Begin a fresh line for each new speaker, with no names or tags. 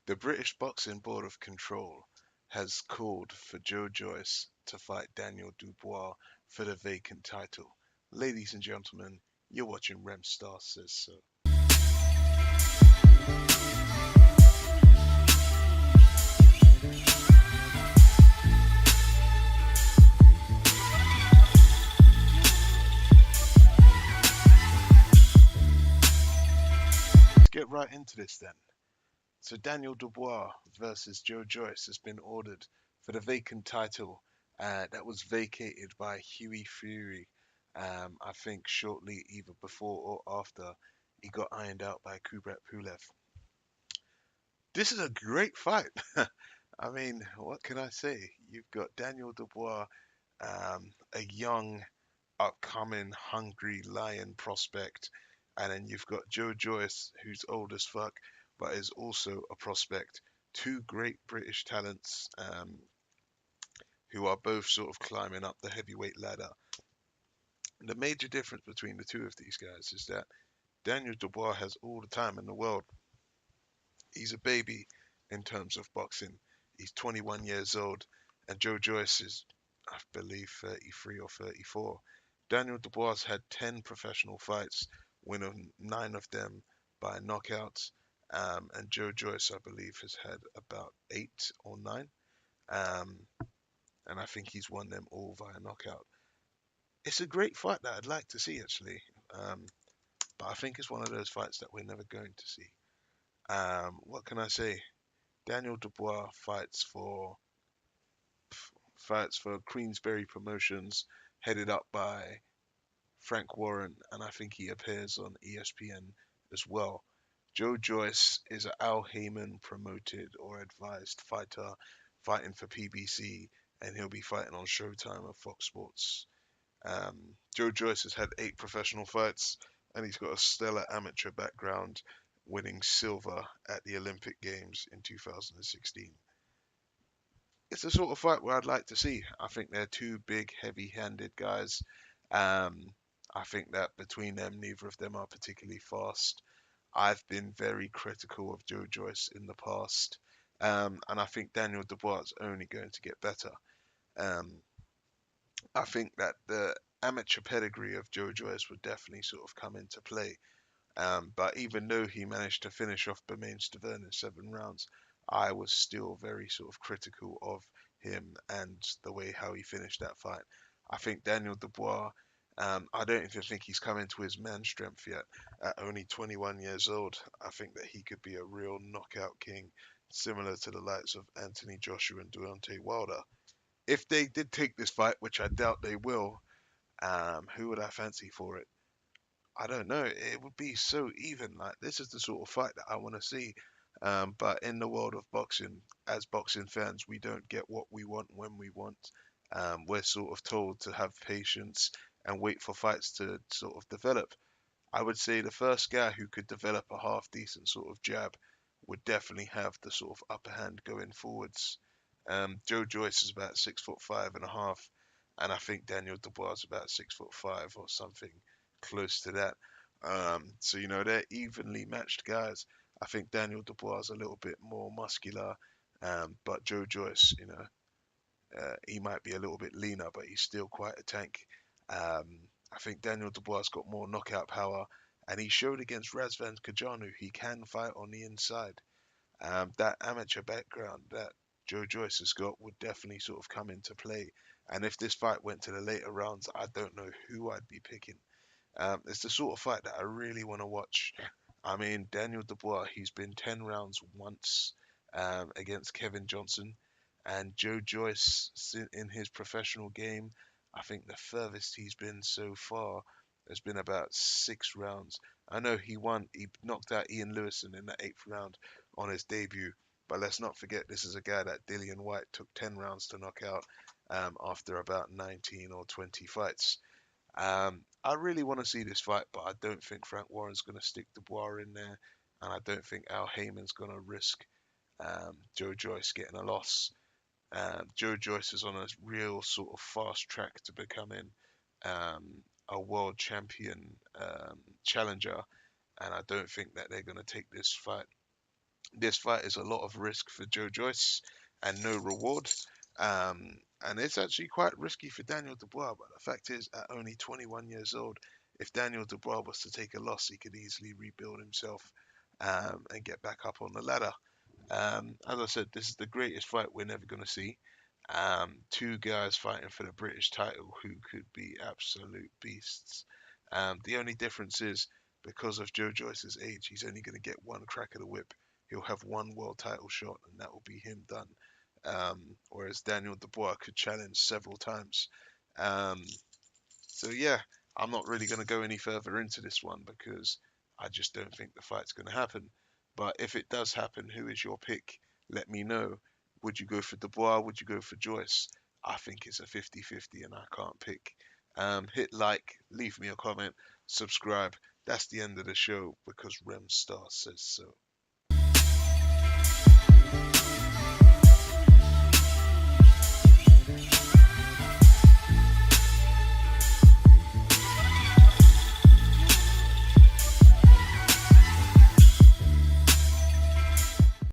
The British Boxing Board of Control has called for Joe Joyce to fight Daniel Dubois for the vacant title. Ladies and gentlemen, you're watching Remstar Says So. Let's get right into this then. So Daniel Dubois versus Joe Joyce has been ordered for the vacant title that was vacated by Hughie Fury. I think shortly either before or after he got ironed out by Kubrat Pulev. This is a great fight. I mean, what can I say? You've got Daniel Dubois, a young, upcoming, hungry lion prospect, and then you've got Joe Joyce, who's old as fuck, but is also a prospect. Two great British talents who are both sort of climbing up the heavyweight ladder. The major difference between the two of these guys is that Daniel Dubois has all the time in the world. He's a baby in terms of boxing. He's 21 years old, and Joe Joyce is, I believe, 33 or 34. Daniel Dubois had 10 professional fights, winning 9 of them by knockouts. And Joe Joyce, I believe, has had about 8 or 9. Um, and I think he's won them all via knockout. It's a great fight that I'd like to see, actually. Um, but I think it's one of those fights that we're never going to see. What can I say? Daniel Dubois fights for Queensberry Promotions, headed up by Frank Warren, and I think he appears on ESPN as well. Joe Joyce is an Al Heyman promoted or advised fighter fighting for PBC, and he'll be fighting on Showtime of Fox Sports. Joe Joyce has had 8 professional fights, and he's got a stellar amateur background, winning silver at the Olympic Games in 2016. It's the sort of fight where I'd like to see. I think they're two big, heavy-handed guys. Um, I think that between them, neither of them are particularly fast. I've been very critical of Joe Joyce in the past, and I think Daniel Dubois is only going to get better. Um, I think that the amateur pedigree of Joe Joyce would definitely sort of come into play. But even though he managed to finish off Bermain Stavern in 7 rounds, I was still very sort of critical of him and the way how he finished that fight. I think Daniel Dubois, I don't even think he's come into his man strength yet. At only 21 years old, I think that he could be a real knockout king, similar to the likes of Anthony Joshua and Deontay Wilder. If they did take this fight, which I doubt they will, who would I fancy for it? I don't know. It would be so even. Like, this is the sort of fight that I want to see. But in the world of boxing, as boxing fans, we don't get what we want when we want. We're sort of told to have patience and wait for fights to sort of develop. I would say the first guy who could develop a half decent sort of jab would definitely have the sort of upper hand going forwards. Joe Joyce is about 6'5.5", and I think Daniel Dubois is about 6'5" or something close to that. So they're evenly matched guys. I think Daniel Dubois is a little bit more muscular, but Joe Joyce, he might be a little bit leaner, but he's still quite a tank. I think Daniel Dubois got more knockout power, and he showed against Razvan Kajanu he can fight on the inside. That amateur background that Joe Joyce has got would definitely sort of come into play. And if this fight went to the later rounds, I don't know who I'd be picking. It's the sort of fight that I really want to watch. I mean, Daniel Dubois, he's been 10 rounds once against Kevin Johnson. And Joe Joyce, in his professional game, I think the furthest he's been so far has been about 6 rounds. I know he knocked out Ian Lewison in the 8th round on his debut. But let's not forget, this is a guy that Dillian White took 10 rounds to knock out after about 19 or 20 fights. I really want to see this fight, but I don't think Frank Warren's going to stick Dubois in there, and I don't think Al Heyman's going to risk Joe Joyce getting a loss. Joe Joyce is on a real sort of fast track to becoming a world champion challenger, and I don't think that they're going to take this fight This fight is a lot of risk for Joe Joyce and no reward. And it's actually quite risky for Daniel Dubois. But the fact is, at only 21 years old, if Daniel Dubois was to take a loss, he could easily rebuild himself and get back up on the ladder. As I said, this is the greatest fight we're never going to see. Two guys fighting for the British title who could be absolute beasts. The only difference is because of Joe Joyce's age, he's only going to get one crack of the whip. He'll have one world title shot, and that will be him done. Whereas Daniel Dubois could challenge several times. Um, so yeah, I'm not really going to go any further into this one because I just don't think the fight's going to happen. But if it does happen, who is your pick? Let me know. Would you go for Dubois? Would you go for Joyce? I think it's a 50-50 and I can't pick. Hit like, leave me a comment, subscribe. That's the end of the show because Rem Star says so.